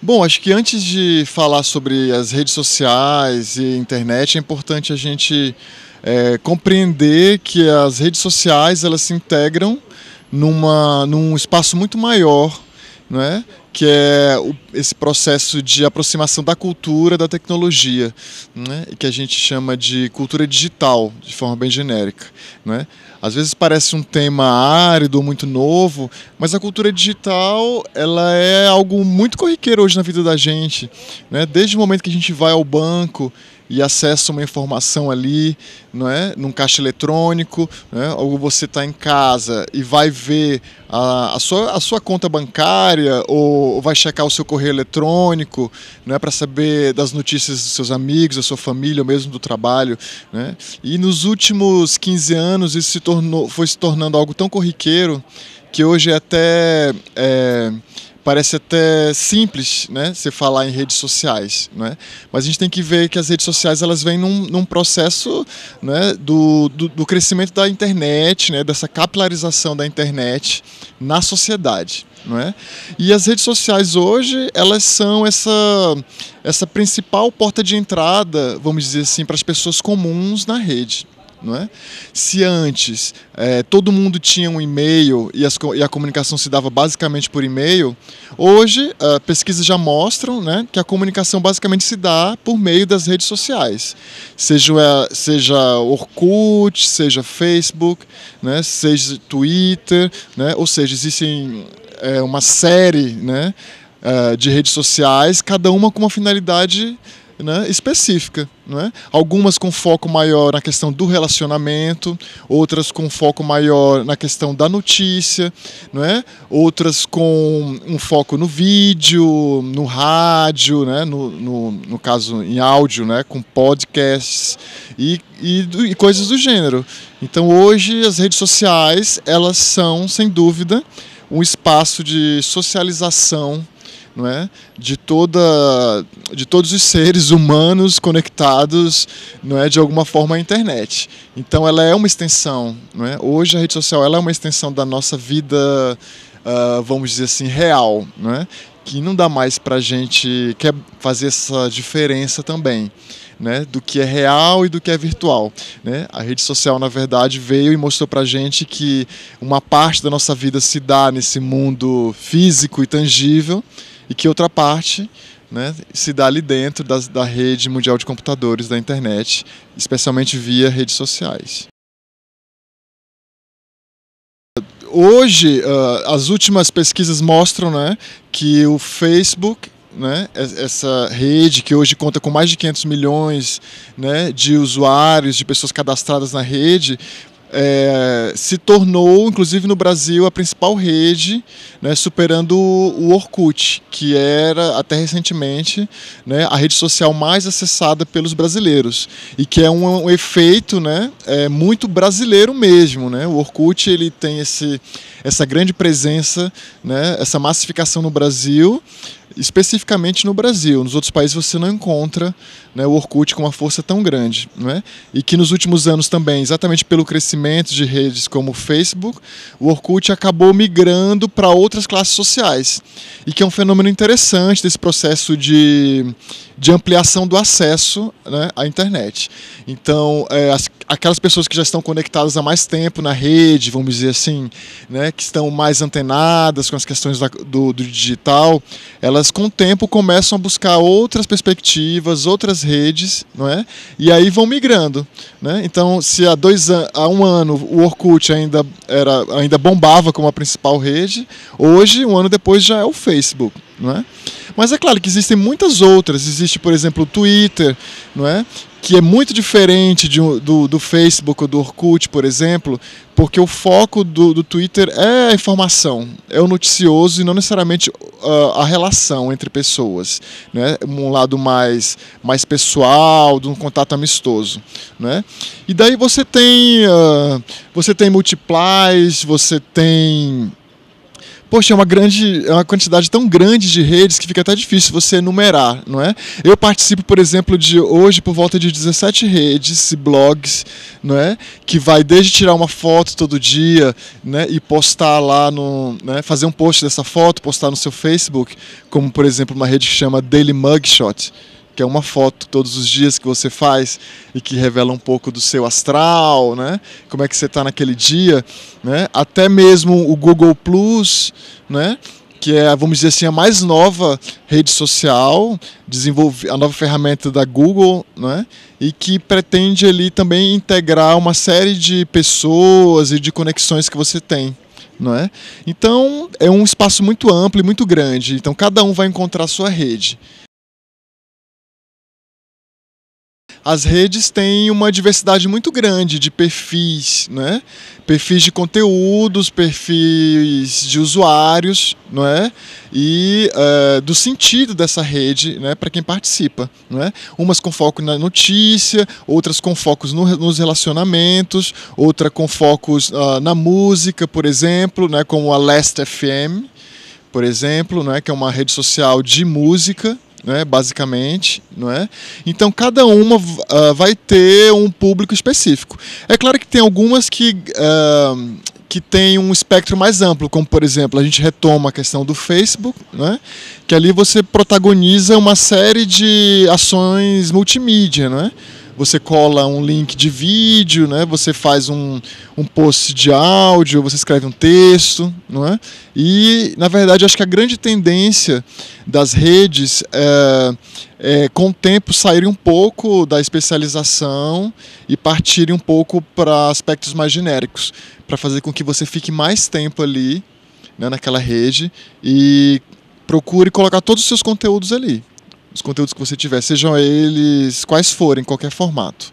Bom, acho que antes de falar sobre as redes sociais e internet, é importante a gente compreender que as redes sociais elas se integram num espaço muito maior, não é? Que é esse processo de aproximação da cultura da tecnologia, né? Que a gente chama de cultura digital, de forma bem genérica, né? Às vezes parece um tema árido, muito novo, mas a cultura digital ela é algo muito corriqueiro hoje na vida da gente, né? Desde o momento que a gente vai ao banco e acessa uma informação ali, não é? Num caixa eletrônico, né? Ou você está em casa e vai ver a sua conta bancária ou vai checar o seu correio eletrônico, né? Para saber das notícias dos seus amigos, da sua família ou mesmo do trabalho, né? E nos últimos 15 anos isso foi se tornando algo tão corriqueiro que hoje parece até simples, né, você falar em redes sociais, né? Mas a gente tem que ver que as redes sociais elas vêm num processo, né, do crescimento da internet, né, dessa capilarização da internet na sociedade, não é? E as redes sociais hoje elas são essa principal porta de entrada, vamos dizer assim, para as pessoas comuns na rede. Não é? Se antes todo mundo tinha um e-mail e a comunicação se dava basicamente por e-mail, hoje pesquisas já mostram, né, que a comunicação basicamente se dá por meio das redes sociais, seja Orkut, seja Facebook, né, seja Twitter, né, ou seja, existem uma série, né, de redes sociais, cada uma com uma finalidade, né, específica, né? Algumas com foco maior na questão do relacionamento, outras com foco maior na questão da notícia, né? Outras com um foco no vídeo, no rádio, né? No caso em áudio, né? Com podcasts e coisas do gênero. Então hoje as redes sociais elas são sem dúvida um espaço de socialização, não é? De todos os seres humanos conectados, não é? De alguma forma à internet. Então ela é uma extensão, não é? Hoje a rede social ela é uma extensão da nossa vida, vamos dizer assim, real, não é? Que não dá mais para a gente quer fazer essa diferença também, né, do que é real e do que é virtual, né? A rede social, na verdade, veio e mostrou pra gente que uma parte da nossa vida se dá nesse mundo físico e tangível e que outra parte, né, se dá ali dentro da rede mundial de computadores, da internet, especialmente via redes sociais. Hoje, as últimas pesquisas mostram, né, que o Facebook, né, essa rede que hoje conta com mais de 500 milhões, né, de usuários, de pessoas cadastradas na rede, se tornou, inclusive no Brasil, a principal rede, né, superando o Orkut, que era até recentemente, né, a rede social mais acessada pelos brasileiros e que é um efeito, né, muito brasileiro mesmo, né? O Orkut ele tem essa grande presença, né, essa massificação no Brasil, especificamente no Brasil. Nos outros países você não encontra, né, o Orkut com uma força tão grande, não é? E que nos últimos anos também, exatamente pelo crescimento de redes como o Facebook, o Orkut acabou migrando para outras classes sociais. E que é um fenômeno interessante desse processo de ampliação do acesso, né, à internet. Então, aquelas pessoas que já estão conectadas há mais tempo na rede, vamos dizer assim, né, que estão mais antenadas com as questões do digital, elas com o tempo começam a buscar outras perspectivas, outras redes, não é? E aí vão migrando, né? Então, se há um ano o Orkut ainda bombava como a principal rede, hoje, um ano depois, já é o Facebook, não é? Mas é claro que existem muitas outras. Existe, por exemplo, o Twitter, não é? Que é muito diferente do Facebook ou do Orkut, por exemplo, porque o foco do Twitter é a informação, é o noticioso e não necessariamente a relação entre pessoas, né? Um lado mais pessoal, de um contato amistoso, né? E daí você tem multiplies, você tem Poxa, é uma quantidade tão grande de redes que fica até difícil você enumerar, não é? Eu participo, por exemplo, de hoje por volta de 17 redes e blogs, não é? Que vai desde tirar uma foto todo dia, né, e postar lá no, né, fazer um post dessa foto, postar no seu Facebook, como por exemplo uma rede que chama Daily Mugshot, que é uma foto todos os dias que você faz e que revela um pouco do seu astral, né? Como é que você está naquele dia, né? Até mesmo o Google Plus, né? Que é, vamos dizer assim, a mais nova rede social, a nova ferramenta da Google, né? E que pretende ali também integrar uma série de pessoas e de conexões que você tem. Não é? Então, é um espaço muito amplo e muito grande. Então, cada um vai encontrar a sua rede. As redes têm uma diversidade muito grande de perfis, né? Perfis de conteúdos, perfis de usuários, não é? E do sentido dessa rede, né, para quem participa, não é? Umas com foco na notícia, outras com focos nos relacionamentos, outra com focos na música, por exemplo, né, como a Last FM, por exemplo, né, que é uma rede social de música, né, basicamente, não é? Então cada uma vai ter um público específico. É claro que tem algumas que tem um espectro mais amplo, como por exemplo a gente retoma a questão do Facebook, né, que ali você protagoniza uma série de ações multimídia, não é? Você cola um link de vídeo, né? Você faz um post de áudio, você escreve um texto, não é? E, na verdade, acho que a grande tendência das redes com o tempo, saírem um pouco da especialização e partirem um pouco para aspectos mais genéricos, para fazer com que você fique mais tempo ali, né, naquela rede e procure colocar todos os seus conteúdos ali. Os conteúdos que você tiver, sejam eles quais forem, em qualquer formato.